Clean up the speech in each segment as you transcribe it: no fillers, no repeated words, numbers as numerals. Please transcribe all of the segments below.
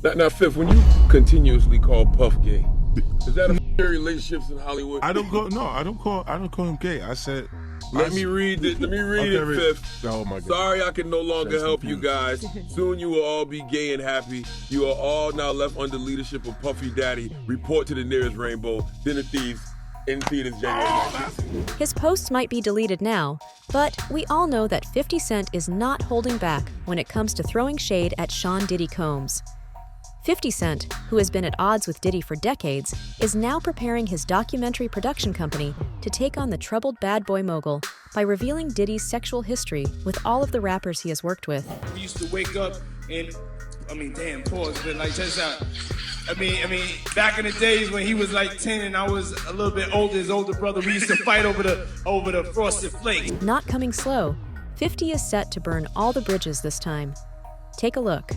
Now, Fifth, when you continuously call Puff gay, is that a relationships in Hollywood? I don't call him gay. I said. Let me read it, Fifth. Oh my God. Sorry I can no longer help you guys. Soon you will all be gay and happy. You are all now left under leadership of Puffy Daddy. Report to the nearest rainbow. Dinner Thieves in theaters January 19th. His posts might be deleted now, but we all know that 50 Cent is not holding back when it comes to throwing shade at Sean Diddy Combs. 50 Cent, who has been at odds with Diddy for decades, is now preparing his documentary production company to take on the troubled bad boy mogul by revealing Diddy's sexual history with all of the rappers he has worked with. We used to wake up and, pause, but like just out. Back in the days when he was like 10 and I was a little bit older, his older brother, we used to fight over the frosted flake. Not coming slow, 50 is set to burn all the bridges this time. Take a look.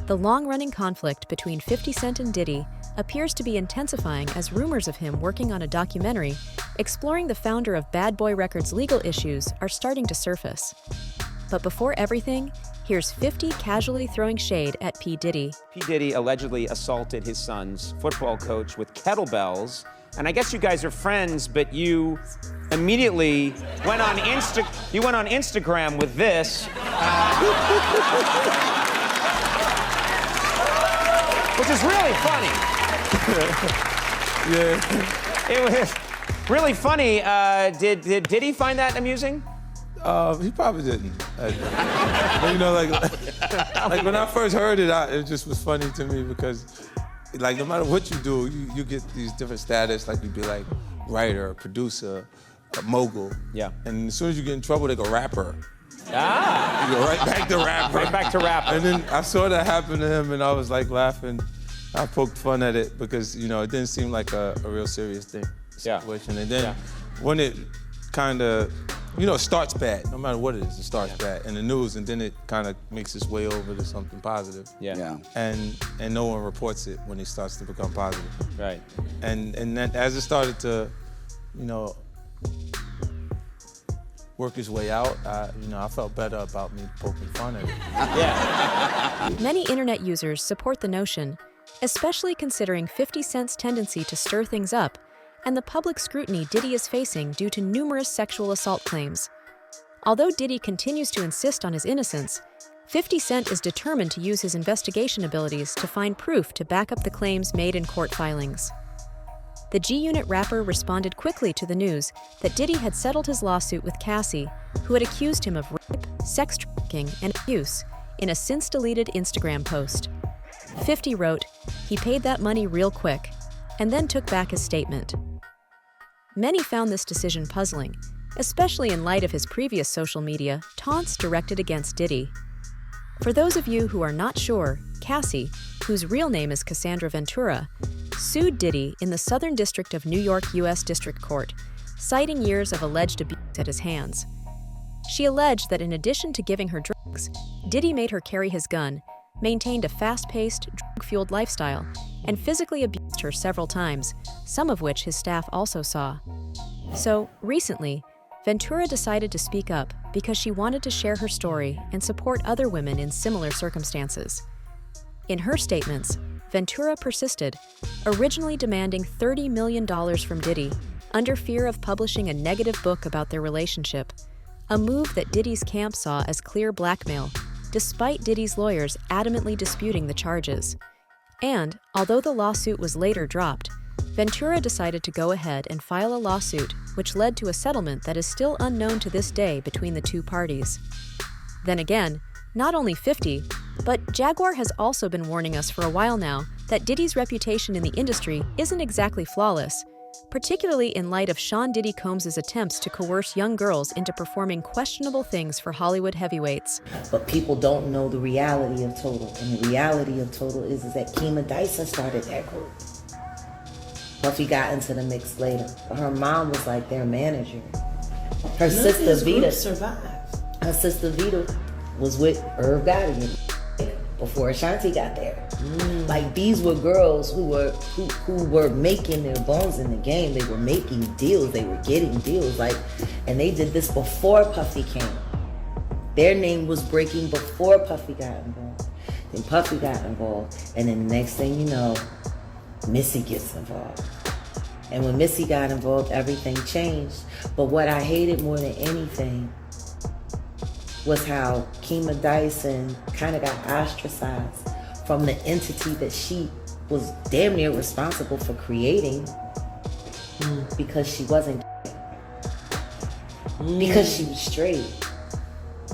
The long-running conflict between 50 Cent and Diddy appears to be intensifying as rumors of him working on a documentary exploring the founder of Bad Boy Records' legal issues are starting to surface. But before everything, here's 50 casually throwing shade at P. Diddy. P. Diddy allegedly assaulted his son's football coach with kettlebells. And I guess you guys are friends, but you immediately went on Instagram with this. Which is really funny. Yeah. It was really funny. Did he find that amusing? He probably didn't. But like when I first heard it, it just was funny to me because, like, no matter what you do, you get these different status. Like you'd be like writer, producer, a mogul. Yeah. And as soon as you get in trouble, they go rapper. Ah. You go right back to rapper. Right back to rapper. And then I saw that happen to him, and I was like laughing. I poked fun at it because it didn't seem like a real serious situation. And then when it kind of, starts bad, no matter what it is, it starts bad in the news, and then it kind of makes its way over to something positive. Yeah. And no one reports it when it starts to become positive. Right. And then as it started to, work his way out, I felt better about me poking fun at it. Yeah. Many internet users support the notion, especially considering 50 Cent's tendency to stir things up and the public scrutiny Diddy is facing due to numerous sexual assault claims. Although Diddy continues to insist on his innocence, 50 Cent is determined to use his investigation abilities to find proof to back up the claims made in court filings. The G-Unit rapper responded quickly to the news that Diddy had settled his lawsuit with Cassie, who had accused him of rape, sex trafficking, and abuse, in a since-deleted Instagram post. 50 wrote, he paid that money real quick, and then took back his statement. Many found this decision puzzling, especially in light of his previous social media taunts directed against Diddy. For those of you who are not sure, Cassie, whose real name is Cassandra Ventura, sued Diddy in the Southern District of New York U.S. District Court, citing years of alleged abuse at his hands. She alleged that in addition to giving her drugs, Diddy made her carry his gun, maintained a fast-paced, drug-fueled lifestyle, and physically abused her several times, some of which his staff also saw. So, recently, Ventura decided to speak up because she wanted to share her story and support other women in similar circumstances. In her statements, Ventura persisted, originally demanding $30 million from Diddy under fear of publishing a negative book about their relationship, a move that Diddy's camp saw as clear blackmail, despite Diddy's lawyers adamantly disputing the charges. And, although the lawsuit was later dropped, Ventura decided to go ahead and file a lawsuit which led to a settlement that is still unknown to this day between the two parties. Then again, not only 50, but Jaguar has also been warning us for a while now that Diddy's reputation in the industry isn't exactly flawless, particularly in light of Sean Diddy Combs' attempts to coerce young girls into performing questionable things for Hollywood heavyweights. But people don't know the reality of Total, and the reality of Total is that Kima Dyson started that group. Puffy got into the mix later, but her mom was like their manager. Her sister Vita survived. Her sister Vita was with Irv Gotti before Ashanti got there. Like, these were girls who were making their bones in the game. They were making deals. They were getting deals. And they did this before Puffy came. Their name was breaking before Puffy got involved. Then Puffy got involved. And then the next thing you know, Missy gets involved. And when Missy got involved, everything changed. But what I hated more than anything was how Kima Dyson kind of got ostracized from the entity that she was damn near responsible for creating because she wasn't because she was straight,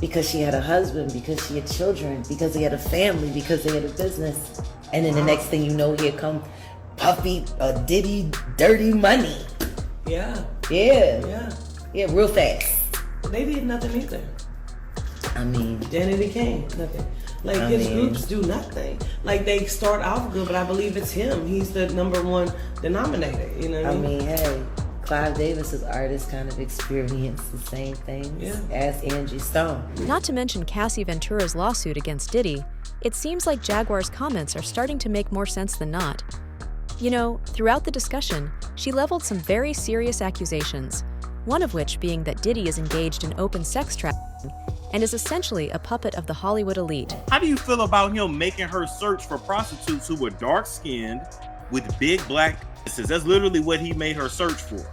because she had a husband, because she had children, because they had a family, because they had a business. And then the next thing you know, here come Puffy, Diddy, dirty money. Yeah, real fast. They did nothing either. I mean, then it became nothing. Like his groups do nothing. Like they start off good, but I believe it's him. He's the number one denominator. You know what I mean? Hey, Clive Davis's artists kind of experience the same things as Angie Stone. Not to mention Cassie Ventura's lawsuit against Diddy, it seems like Jaguar's comments are starting to make more sense than not. You know, throughout the discussion, she leveled some very serious accusations, one of which being that Diddy is engaged in open sex trafficking and is essentially a puppet of the Hollywood elite. How do you feel about him making her search for prostitutes who were dark-skinned with big black asses? That's literally what he made her search for.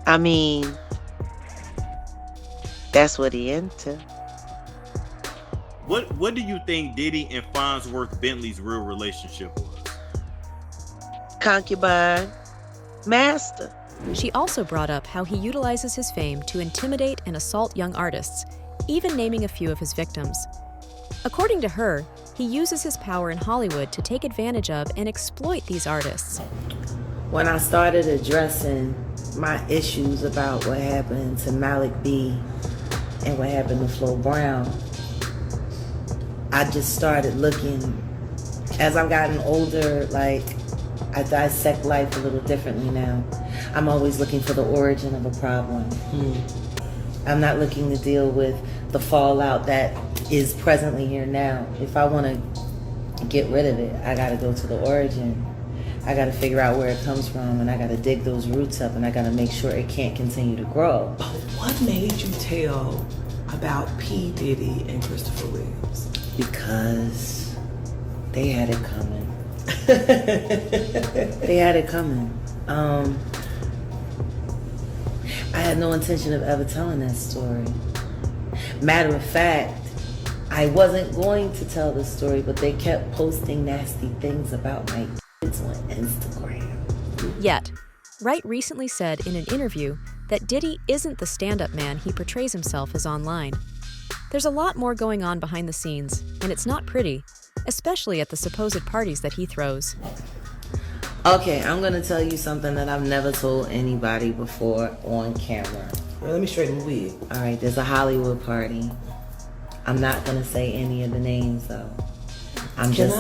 I mean, that's what he into. What do you think Diddy and Farnsworth Bentley's real relationship was? Concubine, master. She also brought up how he utilizes his fame to intimidate and assault young artists, even naming a few of his victims. According to her, he uses his power in Hollywood to take advantage of and exploit these artists. When I started addressing my issues about what happened to Malik B and what happened to Flo Brown, I just started looking, as I've gotten older, like I dissect life a little differently now. I'm always looking for the origin of a problem. I'm not looking to deal with the fallout that is presently here now. If I want to get rid of it, I got to go to the origin. I got to figure out where it comes from, and I got to dig those roots up, and I got to make sure it can't continue to grow. But what made you tell about P. Diddy and Christopher Williams? Because they had it coming. They had it coming. I had no intention of ever telling that story. Matter of fact, I wasn't going to tell the story, but they kept posting nasty things about my kids on Instagram. Yet, Wright recently said in an interview that Diddy isn't the stand-up man he portrays himself as online. There's a lot more going on behind the scenes, and it's not pretty, especially at the supposed parties that he throws. Okay, I'm gonna tell you something that I've never told anybody before on camera. Well, let me straighten the wig. All right, there's a Hollywood party. I'm not gonna say any of the names though. I'm just.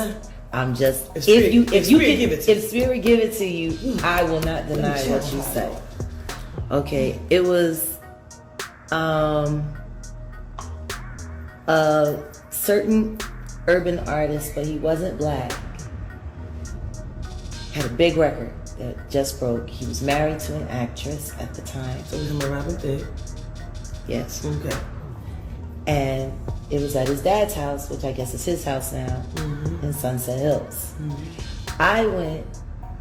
If Spirit give it to you, I will not deny what you say. Okay, it was a certain urban artist, but he wasn't black. Had a big record that just broke. He was married to an actress at the time. So we come around Thicke. Yes. Okay. And it was at his dad's house, which I guess is his house now, in Sunset Hills. I went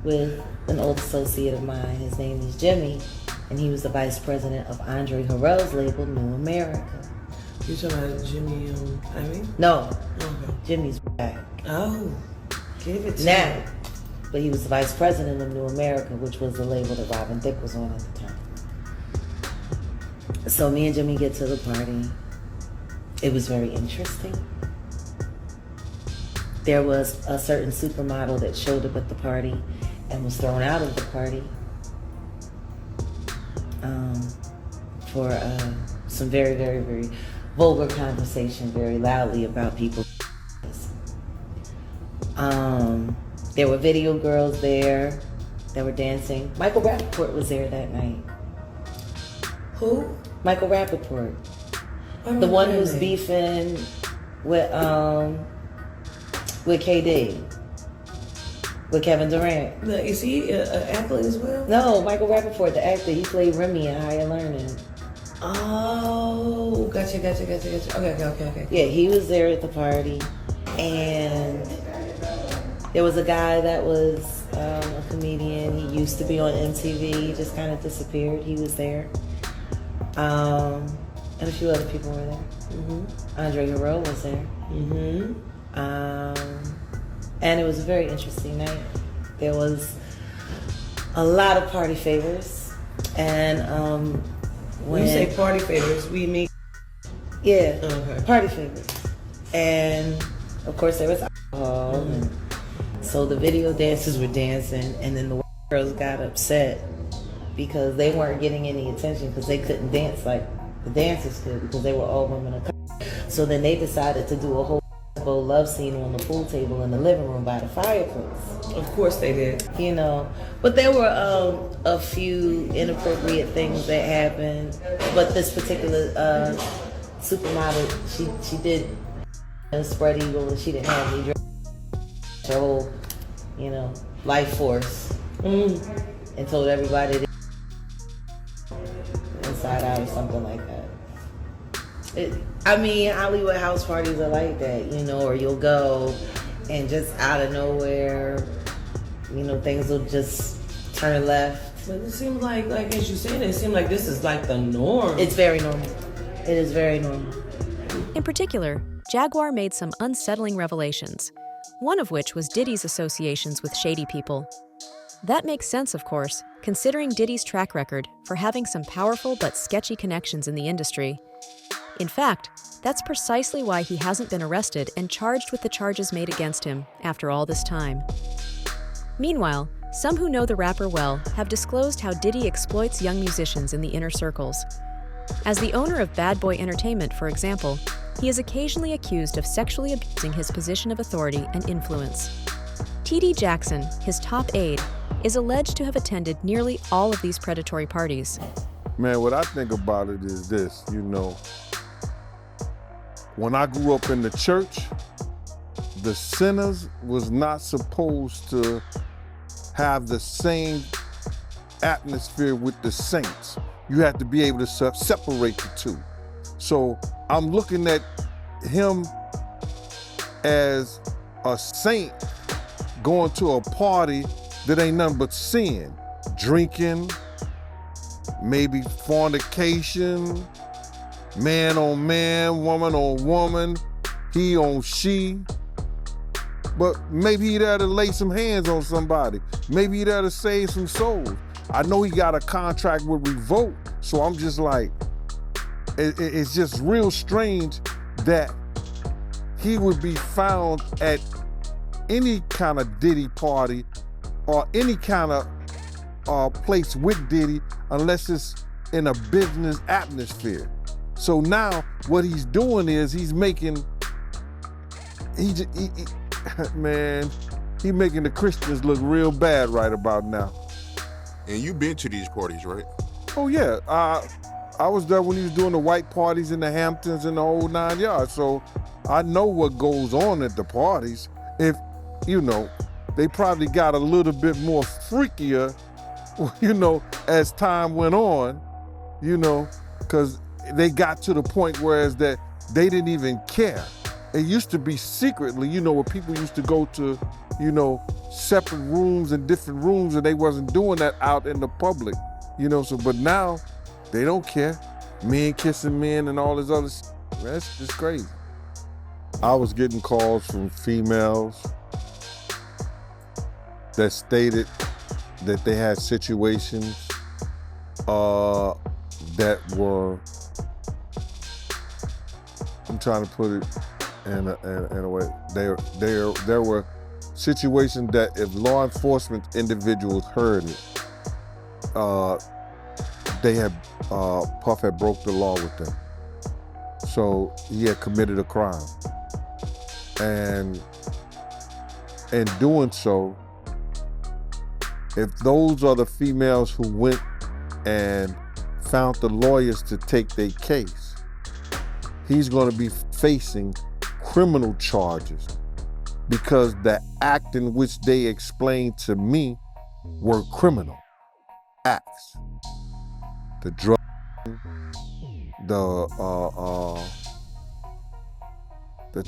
with an old associate of mine. His name is Jimmy, and he was the vice president of Andre Harrell's label, New America. You talking about Jimmy Iovine? No. Okay. Jimmy's back. Oh. Give it to now. me. But he was the vice president of New America, which was the label that Robin Thicke was on at the time. So me and Jimmy get to the party. It was very interesting. There was a certain supermodel that showed up at the party and was thrown out of the party for some very, very, very vulgar conversation, very loudly about people. There were video girls there that were dancing. Michael Rappaport was there that night. Who? Michael Rappaport. The one who's beefing with KD. With Kevin Durant. Is he an athlete as well? No, Michael Rappaport, the actor. He played Remy in Higher Learning. Oh, gotcha. Okay. Yeah, he was there at the party. And there was a guy that was a comedian. He used to be on MTV. He just kind of disappeared. He was there. And a few other people were there. Andre Harrell was there. And it was a very interesting night. There was a lot of party favors. And when you say party favors, we mean... Yeah, party favors. And of course there was alcohol. And so the video dancers were dancing, and then the girls got upset because they weren't getting any attention because they couldn't dance like the dancers could because they were all women of color. So then they decided to do a whole love scene on the pool table in the living room by the fireplace. Of course they did. You know, but there were a few inappropriate things that happened. But this particular supermodel, she did spread eagle, and she didn't have any her whole, you know, life force, and told everybody to inside out or something like that. I mean, Hollywood house parties are like that, you know, or you'll go and just out of nowhere, you know, things will just turn left. But it seems like as you said, it seems like this is like the norm. It's very normal. It is very normal. In particular, Jaguar made some unsettling revelations, one of which was Diddy's associations with shady people. That makes sense, of course, considering Diddy's track record for having some powerful but sketchy connections in the industry. In fact, that's precisely why he hasn't been arrested and charged with the charges made against him after all this time. Meanwhile, some who know the rapper well have disclosed how Diddy exploits young musicians in the inner circles. As the owner of Bad Boy Entertainment, for example, he is occasionally accused of sexually abusing his position of authority and influence. T.D. Jackson, his top aide, is alleged to have attended nearly all of these predatory parties. Man, what I think about it is this, you know, when I grew up in the church, the sinners was not supposed to have the same atmosphere with the saints. You have to be able to separate the two. So I'm looking at him as a saint going to a party that ain't nothing but sin. Drinking, maybe fornication, man on man, woman on woman, he on she. But maybe he there to lay some hands on somebody. Maybe he there to save some souls. I know he got a contract with Revolt, so I'm just like, it's just real strange that he would be found at any kind of Diddy party or any kind of place with Diddy unless it's in a business atmosphere. So now what he's doing is he's making, man, he making the Christians look real bad right about now. And you been to these parties, right? Oh yeah, I was there when he was doing the white parties in the Hamptons and the whole 9 yards. So I know what goes on at the parties. If, you know, they probably got a little bit more freakier, you know, as time went on, you know, because they got to the point whereas that they didn't even care. It used to be secretly, you know, where people used to go to, you know, separate rooms and different rooms, and they wasn't doing that out in the public, you know, so, but now they don't care. Men kissing men and all this other stuff. That's just crazy. I was getting calls from females that stated that they had situations that were, I'm trying to put it in a way, there were situations that if law enforcement individuals heard it, they had, Puff had broke the law with them. So he had committed a crime. And in doing so, if those are the females who went and found the lawyers to take their case, he's going to be facing criminal charges because the act in which they explained to me were criminal acts. The drug, the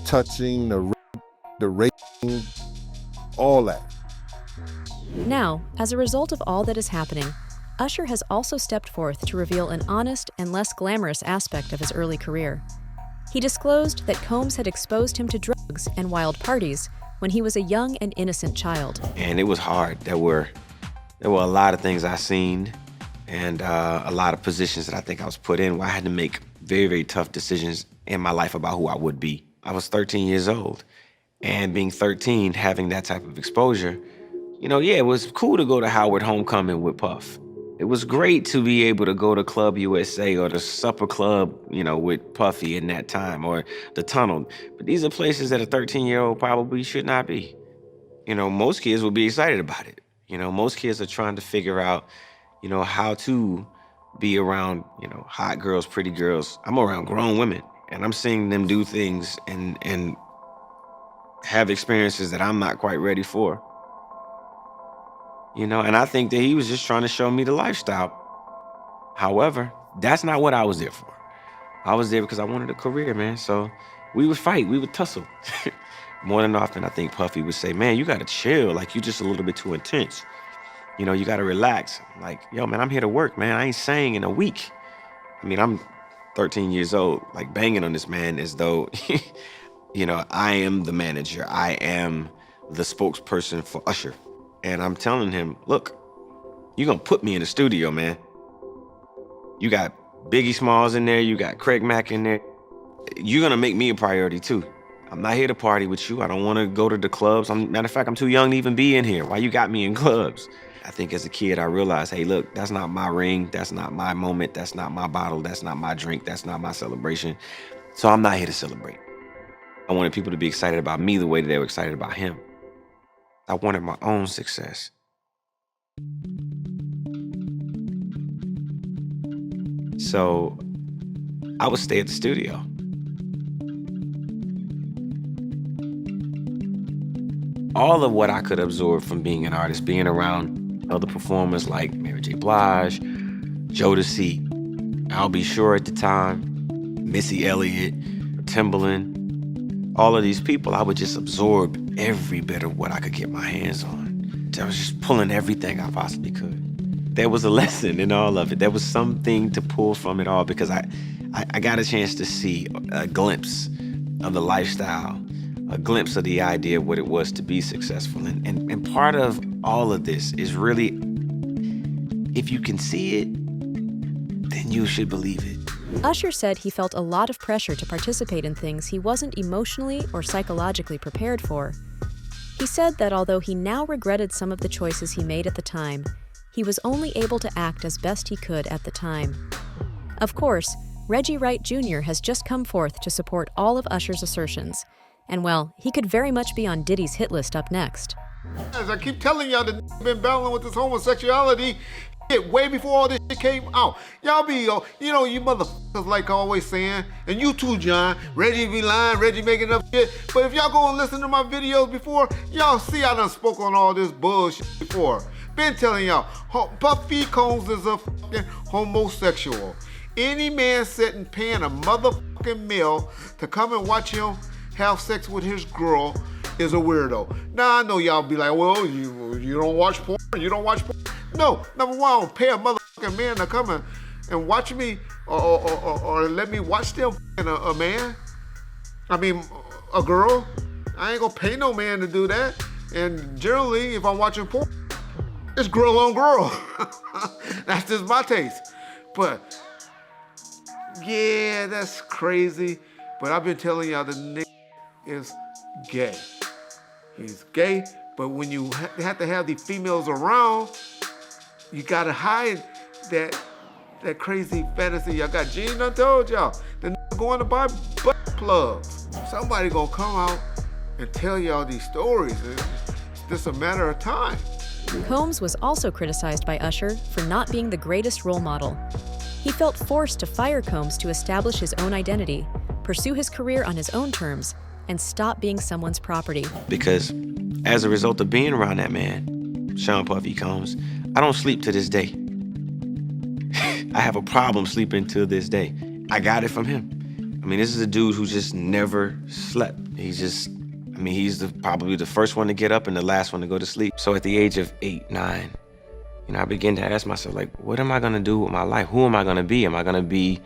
touching, the rape, the rating, all that. Now, as a result of all that is happening, Usher has also stepped forth to reveal an honest and less glamorous aspect of his early career. He disclosed that Combs had exposed him to drugs and wild parties when he was a young and innocent child. And it was hard. There were a lot of things I seen and a lot of positions that I think I was put in where I had to make very, very tough decisions in my life about who I would be. I was 13 years old, and being 13, having that type of exposure, it was cool to go to Howard Homecoming with Puff. It was great to be able to go to Club USA or the Supper Club, with Puffy in that time, or the Tunnel. But these are places that a 13-year-old probably should not be. Most kids would be excited about it. Most kids are trying to figure out, how to be around, hot girls, pretty girls. I'm around grown women, and I'm seeing them do things and have experiences that I'm not quite ready for. And I think that he was just trying to show me the lifestyle. However, that's not what I was there for. I was there because I wanted a career, man. So we would fight, we would tussle. More than often, I think Puffy would say, man, you gotta chill. Like, you just a little bit too intense. You gotta relax. Like, yo, man, I'm here to work, man. I ain't sang in a week. I'm 13 years old, like banging on this man as though, I am the manager. I am the spokesperson for Usher. And I'm telling him, look, you're gonna put me in the studio, man. You got Biggie Smalls in there, you got Craig Mack in there. You're gonna make me a priority too. I'm not here to party with you. I don't wanna go to the clubs. Matter of fact, I'm too young to even be in here. Why you got me in clubs? I think as a kid, I realized, hey, look, that's not my ring. That's not my moment. That's not my bottle. That's not my drink. That's not my celebration. So I'm not here to celebrate. I wanted people to be excited about me the way that they were excited about him. I wanted my own success. So I would stay at the studio. All of what I could absorb from being an artist, being around other performers like Mary J. Blige, Jodeci, I'll Be Sure at the time, Missy Elliott, Timbaland, all of these people, I would just absorb every bit of what I could get my hands on. I was just pulling everything I possibly could. There was a lesson in all of it. There was something to pull from it all because I got a chance to see a glimpse of the lifestyle, a glimpse of the idea of what it was to be successful. And part of all of this is really, if you can see it, then you should believe it. Usher said he felt a lot of pressure to participate in things he wasn't emotionally or psychologically prepared for. He said that although he now regretted some of the choices he made at the time, he was only able to act as best he could at the time. Of course, Reggie Wright Jr. has just come forth to support all of Usher's assertions. And well, he could very much be on Diddy's hit list up next. As I keep telling y'all that been battling with this homosexuality way before all this shit came out. Y'all be, you motherfuckers like always saying, and you too, John, Reggie be lying, Reggie making up shit. But if y'all go and listen to my videos before, y'all see I done spoke on all this bullshit before. Been telling y'all, Puffy Combs is a fucking homosexual. Any man sitting paying a motherfucking meal to come and watch him have sex with his girl is a weirdo. Now I know y'all be like, well, you don't watch porn, you don't watch porn. No, number one, I don't pay a motherfucking man to come and watch me or let me watch them a man. I mean, a girl. I ain't gonna pay no man to do that. And generally, if I'm watching porn, it's girl on girl. That's just my taste. But yeah, that's crazy. But I've been telling y'all the nigga is gay. He's gay, but when you have to have these females around, you gotta hide that crazy fantasy. Y'all got Gene done told y'all. The nigga going to buy butt plugs. Somebody gonna come out and tell y'all these stories. It's just a matter of time. Combs was also criticized by Usher for not being the greatest role model. He felt forced to fire Combs to establish his own identity, pursue his career on his own terms, and stop being someone's property. Because as a result of being around that man, Sean Puffy Combs, I don't sleep to this day. I have a problem sleeping to this day. I got it from him. I mean, this is a dude who just never slept. He's just I mean, he's probably the first one to get up and the last one to go to sleep. So at the age of 8, 9, I began to ask myself, like, what am I gonna do with my life? Who am I gonna be? Am I gonna be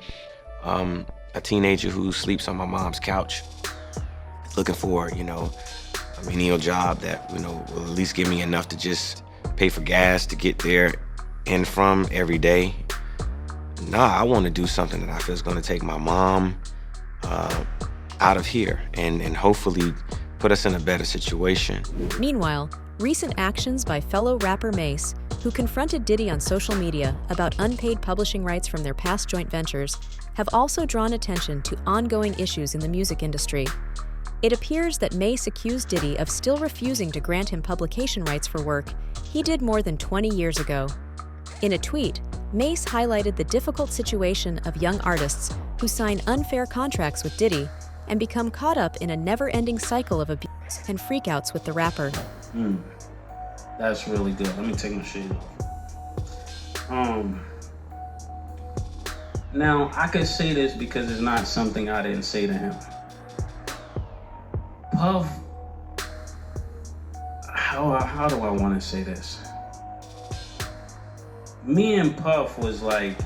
a teenager who sleeps on my mom's couch, looking for, a menial job that, will at least give me enough to just pay for gas to get there and from every day? Nah, I want to do something that I feel is going to take my mom out of here and hopefully put us in a better situation. Meanwhile, recent actions by fellow rapper Mase, who confronted Diddy on social media about unpaid publishing rights from their past joint ventures, have also drawn attention to ongoing issues in the music industry. It appears that Mase accused Diddy of still refusing to grant him publication rights for work he did more than 20 years ago. In a tweet, Mase highlighted the difficult situation of young artists who sign unfair contracts with Diddy and become caught up in a never-ending cycle of abuse and freakouts with the rapper. That's really good. Let me take my shade off. Now, I could say this because it's not something I didn't say to him. Puff, how do I want to say this? Me and Puff was like,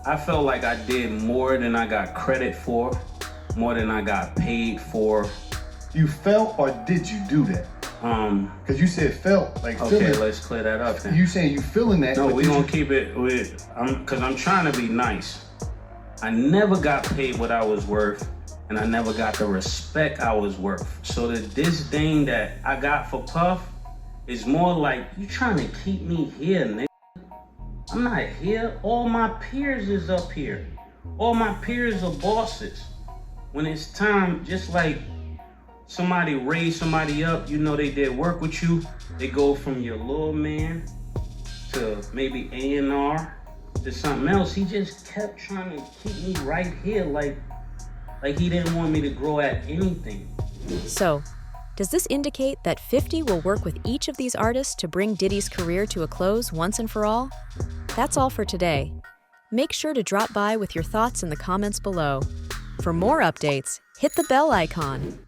I felt like I did more than I got credit for, more than I got paid for. You felt or did you do that? Because you said felt, like okay, feeling. let's clear that up then. You saying you feeling that? No, we gonna keep it with, because I'm trying to be nice. I never got paid what I was worth, and I never got the respect I was worth. So the disdain that I got for Puff is more like, you trying to keep me here, nigga. I'm not here. All my peers is up here. All my peers are bosses. When it's time, just like somebody raise somebody up, they did work with you, they go from your little man to maybe A&R to something else. He just kept trying to keep me right here, like he didn't want me to grow at anything. So, does this indicate that 50 will work with each of these artists to bring Diddy's career to a close once and for all? That's all for today. Make sure to drop by with your thoughts in the comments below. For more updates, hit the bell icon.